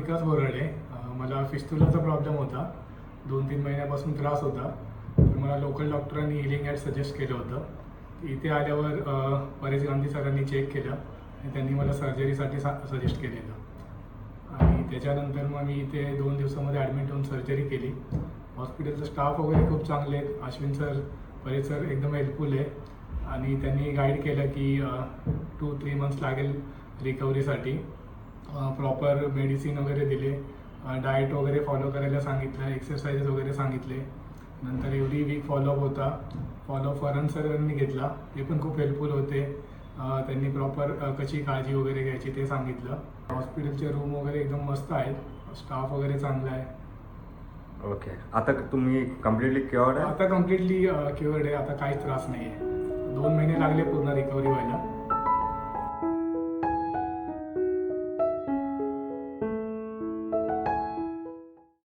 विकास बोराडे. मला फिस्टुलाचा प्रॉब्लेम होता. 2-3 महिन्यापासून त्रास होता. तर मला लोकल डॉक्टरांनी हिलिंग ॲड सजेस्ट केलं होतं. इथे आल्यावर परेश गांधी सरांनी चेक केलं आणि त्यांनी मला सर्जरीसाठी सजेस्ट केलेलं. आणि त्याच्यानंतर मग मी इथे 2 दिवसामध्ये ॲडमिट होऊन सर्जरी केली. हॉस्पिटलचा स्टाफ वगैरे खूप चांगले आहेत. अश्विन सर, परेश सर एकदम हेल्पफुल आहे आणि त्यांनी गाईड केलं की 2-3 मंथ्स लागेल रिकव्हरीसाठी. प्रॉपर मेडिसिन वगैरे दिले, डाएट वगैरे फॉलो करायला सांगितलं, एक्सरसाइजेस वगैरे सांगितले. नंतर एव्हरी वीक फॉलोअप होता. फॉलोअप फरहान सरांनी घेतला, ते पण खूप हेल्पफुल होते. त्यांनी प्रॉपर कशी काळजी वगैरे घ्यायची ते सांगितलं. हॉस्पिटलचे रूम वगैरे एकदम मस्त आहेत, स्टाफ वगैरे चांगला आहे. ओके, आता तुम्ही कम्प्लिटली क्युअर्ड आहे? आता कम्प्लिटली क्युअर्ड आहे. आता काहीच त्रास नाही आहे. 2 महिने लागले पूर्ण रिकव्हरी व्हायला.